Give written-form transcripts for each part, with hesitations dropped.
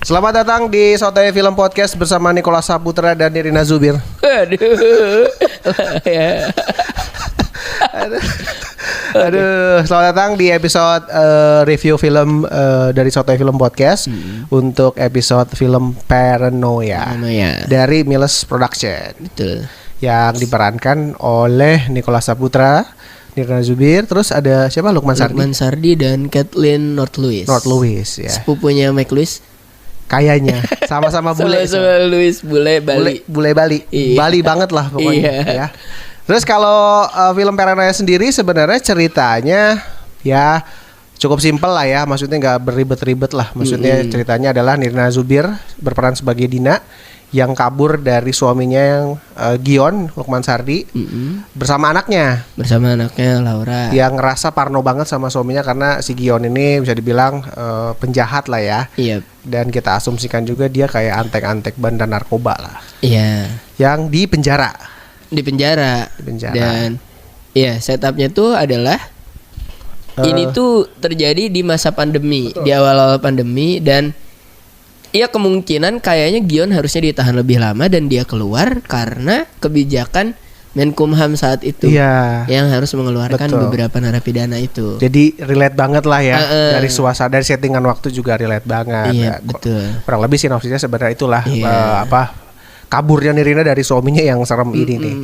Selamat datang di Sotoy Film Podcast bersama Nicholas Saputra dan Nirina Zubir. Aduh, selamat datang di episode review film dari Sotoy Film Podcast untuk episode film Paranoia dari Miles Production. Betul. Yang diperankan oleh Nicholas Saputra, Nirina Zubir, terus ada siapa? Lukman Sardi dan Kathleen North Lewis ya. Sepupunya Mike Lewis. Kayaknya sama-sama bule. Sama Lewis bule Bali. Bule Bali. Iya. Bali banget lah pokoknya ya. Terus kalau film Paranoia sendiri sebenarnya ceritanya ya cukup simpel lah ya. Maksudnya nggak berribet-ribet lah. Maksudnya ceritanya adalah Nirina Zubir berperan sebagai Dina yang kabur dari suaminya yang Gion, Lukman Sardi, bersama anaknya Laura, yang ngerasa parno banget sama suaminya karena si Gion ini bisa dibilang penjahat lah ya. Iya. Dan kita asumsikan juga dia kayak antek-antek bandar narkoba lah. Iya. Yang di penjara. Dan ya setupnya tuh adalah ini tuh terjadi di masa pandemi. Betul. Di awal-awal pandemi. Dan iya, kemungkinan kayaknya Gion harusnya ditahan lebih lama dan dia keluar karena kebijakan Menkumham saat itu yang harus mengeluarkan beberapa narapidana itu. Jadi relate banget lah ya dari suasana, dari settingan waktu juga relate banget. Iya, betul. Kurang lebih sinopsisnya sebenarnya itulah kaburnya Nirina dari suaminya yang serem ini nih.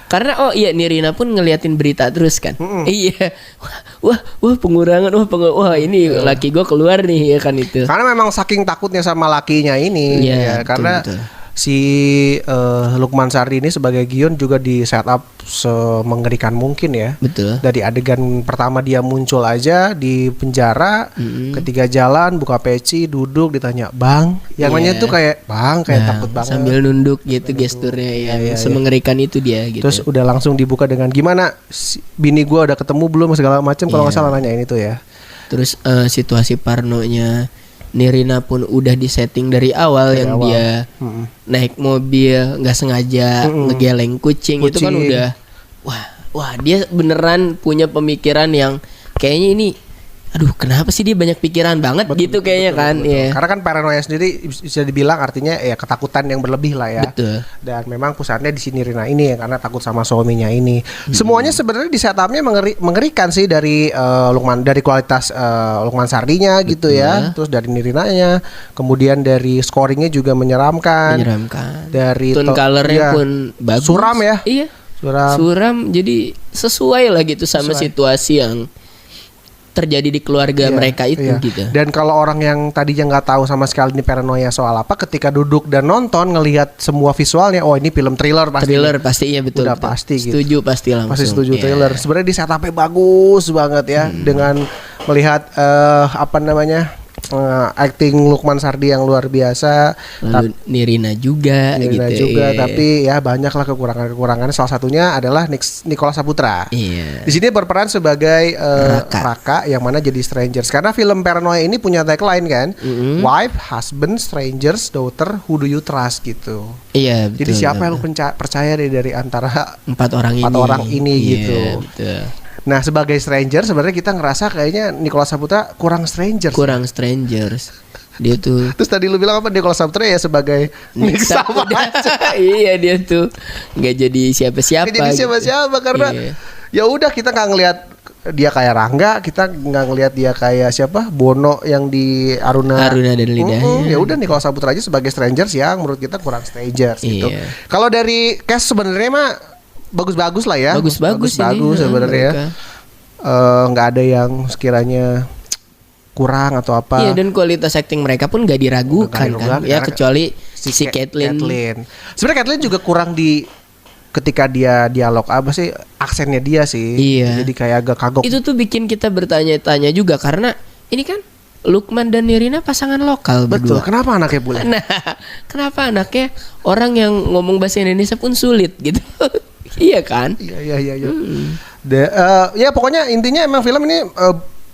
Karena Nirina pun ngeliatin berita terus kan. Iya. Wah pengurangan wah ini laki gue keluar nih ya kan itu. Karena memang saking takutnya sama lakinya ini ya, karena betul. Si Lukman Sardi ini sebagai Gion juga di setup semengerikan mungkin ya. Betul. Dari adegan pertama dia muncul aja di penjara, ketika jalan buka peci, duduk ditanya, "Bang." Yang nanya tuh kayak, "Bang," kayak takut banget. Sambil nunduk gitu gesturnya yang semengerikan itu dia gitu. Terus udah langsung dibuka dengan, "Gimana? Bini gua udah ketemu belum?" segala macam kalau nggak salah nanyain itu ya. Terus situasi parnonya Nirina pun udah disetting dari awal yang dia naik mobil nggak sengaja ngegeleng kucing itu kan udah wah dia beneran punya pemikiran yang kayaknya ini kenapa sih dia banyak pikiran banget gitu kayaknya kan. Yeah. Karena kan paranoia sendiri bisa dibilang artinya ya ketakutan yang berlebih lah ya. Betul. Dan memang pusatnya di sini Nirina ini ya karena takut sama suaminya ini. Semuanya sebenarnya di setupnya mengerikan sih dari dari kualitas Lukman Sardinya gitu ya. Terus dari Nirinanya, kemudian dari scoringnya juga menyeramkan. Dari tone colornya pun bagus. Suram ya. Iya. Suram jadi sesuai lah gitu sama situasi yang terjadi di keluarga mereka itu gitu. Dan kalau orang yang tadinya nggak tahu sama sekali ini paranoia soal apa, ketika duduk dan nonton ngelihat semua visualnya, ini film thriller pasti. Pasti iya betul. Udah betul. Pasti setuju gitu. Pasti langsung. Pasti setuju thriller. Sebenarnya di setupnya bagus banget ya dengan melihat acting Lukman Sardi yang luar biasa. Lalu Nirina juga. Tapi ya banyaklah kekurangannya. Salah satunya adalah Nicholas Saputra. Iya. Di sini berperan sebagai Raka yang mana jadi strangers. Karena film Paranoia ini punya tagline kan, wife, husband, strangers, daughter, who do you trust gitu. Iya. Betul, jadi siapa yang lu percaya dari antara empat orang ini gitu. Betul. Nah sebagai stranger sebenarnya kita ngerasa kayaknya Nicholas Saputra kurang strangers. Dia tuh. Terus tadi lu bilang apa, Nicholas Saputra ya sebagai Nick sama aja. Iya dia tuh nggak jadi siapa-siapa. Karena ya udah kita nggak ngelihat dia kayak Rangga, kita nggak ngelihat dia kayak siapa Bono yang di Aruna dan Lidahnya. Ya udah Nicholas Saputra aja sebagai strangers yang menurut kita kurang strangers gitu. Kalau dari cast sebenarnya mah bagus-bagus lah ya. Bagus sebenarnya. Nggak ada yang sekiranya kurang atau apa. Iya, dan kualitas acting mereka pun nggak diragukan kan. Ya kecuali si Kathleen. Sebenarnya Kathleen juga kurang di ketika dia dialog aksennya dia sih. Iya. Jadi kayak agak kagok. Itu tuh bikin kita bertanya-tanya juga karena ini kan Lukman dan Nirina pasangan lokal berdua. Betul. Kenapa anaknya bule? Kenapa anaknya orang yang ngomong bahasa Indonesia pun sulit gitu. Iya kan? Iya. Ya pokoknya intinya emang film ini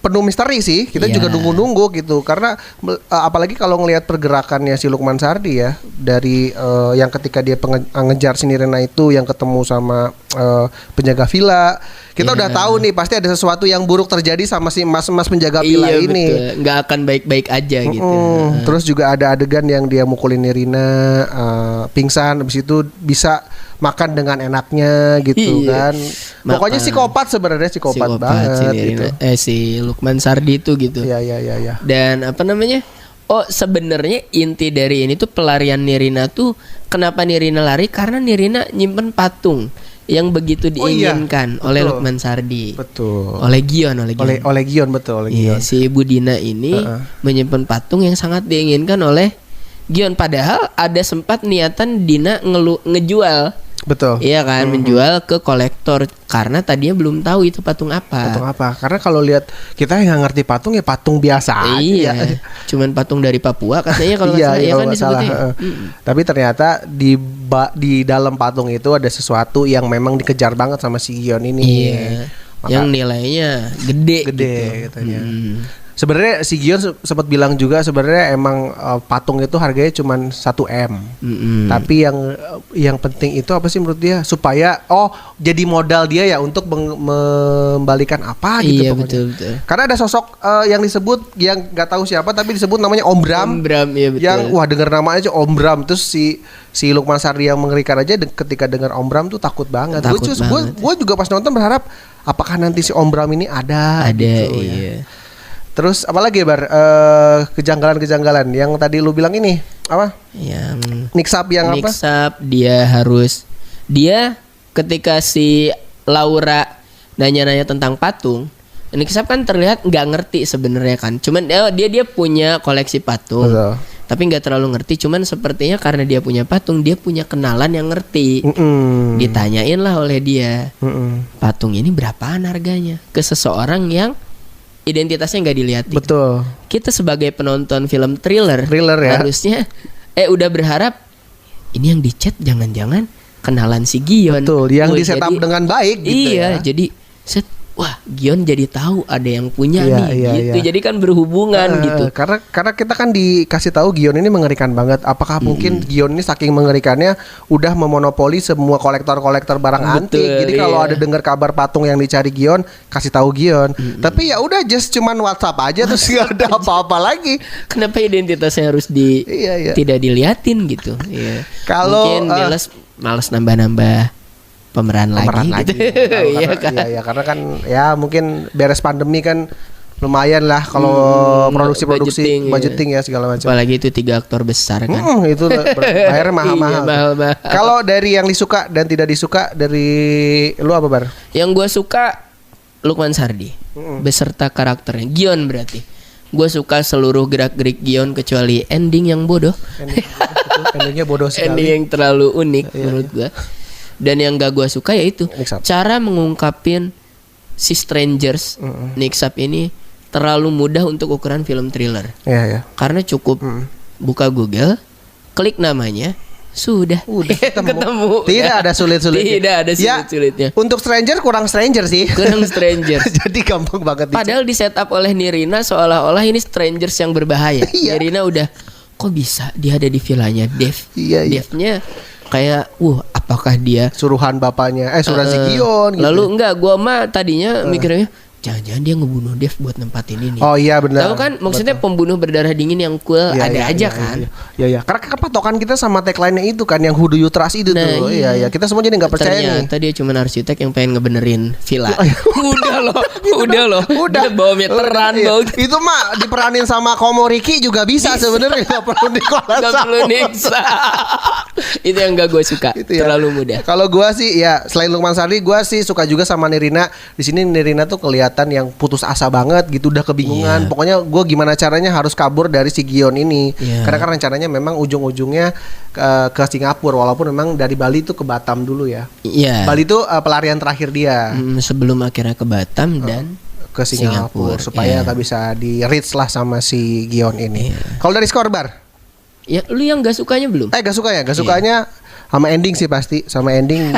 penuh misteri sih. Kita juga nunggu-nunggu gitu karena apalagi kalau ngelihat pergerakannya si Lukman Sardi ya dari yang ketika dia ngejar si Nirina itu yang ketemu sama penjaga villa. Kita udah tahu nih pasti ada sesuatu yang buruk terjadi sama si mas-mas penjaga villa ini. Betul. Nggak akan baik-baik aja gitu. Terus juga ada adegan yang dia mukulin Nirina, pingsan, habis itu bisa makan dengan enaknya gitu kan. Pokoknya psikopat sebenarnya psikopat banget si Nirina, gitu. Si Lukman Sardi itu gitu. Iya. Dan apa namanya? Oh sebenarnya inti dari ini tuh pelarian Nirina tuh kenapa Nirina lari karena Nirina nyimpen patung yang begitu diinginkan oleh Lukman Sardi. Betul. Oleh Gion. Oleh Gion betul. Iya, si Ibu Dina ini menyimpan patung yang sangat diinginkan oleh Gion. Padahal ada sempat niatan Dina ngejual. Betul. Iya kan, menjual ke kolektor karena tadinya belum tahu itu patung apa. Patung apa? Karena kalau lihat kita yang ngerti patung ya patung biasa. Iya. Cuman patung dari Papua katanya kalau nggak salah ya kan disebutnya. Tapi ternyata di dalam patung itu ada sesuatu yang memang dikejar banget sama si Gion ini. Iya. Yang nilainya gede gitu. Katanya. Sebenarnya si Gion sempat bilang juga sebenarnya emang patung itu harganya cuma 1M. Tapi yang penting itu apa sih menurut dia supaya jadi modal dia ya untuk membalikan apa gitu pokoknya. Betul. Karena ada sosok yang disebut yang nggak tahu siapa tapi disebut namanya Om Bram. Iya betul. Yang dengar namanya aja Om Bram terus si Lukman Sardi yang mengerikan aja ketika dengar Om Bram tuh takut banget. Gue juga pas nonton berharap apakah nanti si Om Bram ini ada gitu, iya. Ya. Terus apalagi Bar kejanggalan-kejanggalan yang tadi lu bilang ini apa? Yang Niksap yang apa? Niksap dia ketika si Laura nanya-nanya tentang patung, Niksap kan terlihat nggak ngerti sebenarnya kan. Cuman dia punya koleksi patung. Betul. Tapi nggak terlalu ngerti. Cuman sepertinya karena dia punya patung, dia punya kenalan yang ngerti. Ditanyain lah oleh dia, patung ini berapaan harganya ke seseorang yang identitasnya nggak dilihat. Betul. Kita sebagai penonton film thriller ya. Harusnya udah berharap ini yang dicat jangan-jangan kenalan si Gion. Betul. Yang di setup dengan baik gitu. Iya. Jadi wah Gion jadi tahu ada yang punya nih gitu. Jadi kan berhubungan gitu. Karena kita kan dikasih tahu Gion ini mengerikan banget. Apakah mungkin Gion ini saking mengerikannya udah memonopoli semua kolektor-kolektor barang antik. Jadi kalau ada dengar kabar patung yang dicari Gion, kasih tahu Gion. Tapi ya udah just cuman WhatsApp aja terus nggak ada apa-apa lagi. Kenapa identitasnya harus tidak diliatin gitu? Iya. Kalau mungkin males nambah-nambah pemeran lagi gitu. Iya karena kan ya mungkin beres pandemi kan lumayan lah kalau produksi budgeting ya segala macam. Apalagi itu 3 aktor besar kan. Itu bayarnya mahal-mahal. Mahal. Kalau dari yang disuka dan tidak disuka dari lu apa Bar? Yang gue suka Lukman Sardi beserta karakternya Gion berarti. Gue suka seluruh gerak-gerik Gion kecuali ending yang bodoh. Endingnya bodoh sekali. Ending yang terlalu unik menurut gue. Dan yang gak gue suka yaitu cara mengungkapin si Strangers Niksap ini terlalu mudah untuk ukuran film thriller. Karena cukup buka Google, klik namanya, sudah ketemu. Tidak ada sulit-sulitnya. Tidak ada sulit-sulitnya. Untuk Stranger kurang Stranger sih. Jadi gampang banget. Padahal di setup oleh Nirina seolah-olah ini Strangers yang berbahaya. Nirina udah kok bisa dia ada di villanya Dev. Devnya kayak apakah dia suruhan bapaknya suruhan si Gion gitu. Lalu enggak gua mah tadinya mikirnya jangan-jangan dia ngebunuh Dev buat nempatin ini. Oh iya benar. Tahu kan maksudnya pembunuh berdarah dingin yang cool kan. Iya. Karena patokan kita sama tagline-nya itu kan yang who do you trust itu tuh. Iya. Kita semua jadi enggak percaya nih. Ternyata dia cuma arsitek yang pengen ngebenerin villa. Udah loh. Dia bawa meteran bawa. Itu mah diperanin sama Komoriki juga bisa sebenarnya enggak perlu diniksa. Itu yang enggak gue suka. Terlalu mudah. Kalau gue sih ya selain Lukman Sardi gue sih suka juga sama Nirina. Di sini Nirina tuh kelihatan yang putus asa banget gitu, udah kebingungan. Pokoknya gue gimana caranya harus kabur dari si Gion ini. Karena kan rencananya memang ujung-ujungnya ke Singapura, walaupun memang dari Bali itu ke Batam dulu ya. Bali itu pelarian terakhir dia. Sebelum akhirnya ke Batam dan ke Singapura supaya gak bisa di reach lah sama si Gion ini. Kalau dari skor Bar? Ya lu yang gak sukanya belum? Gak suka ya? Gak sukanya Sama ending sih pasti, sama ending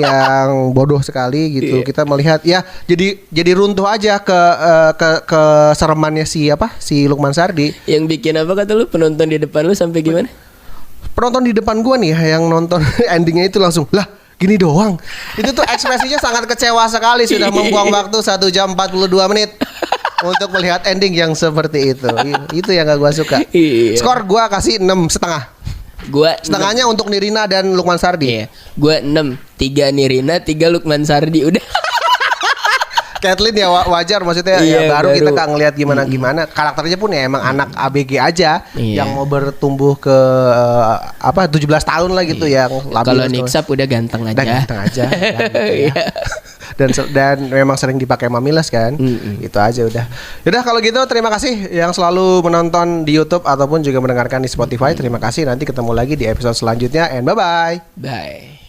yang bodoh sekali gitu. Kita melihat ya jadi runtuh aja ke seremannya si Lukman Sardi. Yang bikin apa kata lu, penonton di depan lu sampai gimana? Penonton di depan gua nih yang nonton endingnya itu langsung lah gini doang. Itu tuh ekspresinya sangat kecewa sekali, sudah membuang waktu 1 jam 42 menit untuk melihat ending yang seperti itu. Itu yang gak gua suka. Skor gua kasih 6,5. Gua setengahnya 6. Untuk Nirina dan Lukman Sardi. Iya. Gua 6. 3 Nirina, 3 Lukman Sardi. Udah. Kathleen ya wajar, maksudnya ya baru kita gak ngelihat gimana karakternya pun ya emang anak ABG aja yang mau bertumbuh ke 17 tahun lah gitu yang kalau Niksap udah ganteng aja. Ganteng aja gitu ya. Dan memang sering dipakai Mamiles kan. Itu aja udah. Yaudah kalau gitu terima kasih yang selalu menonton di YouTube ataupun juga mendengarkan di Spotify. Terima kasih, nanti ketemu lagi di episode selanjutnya and bye. Bye.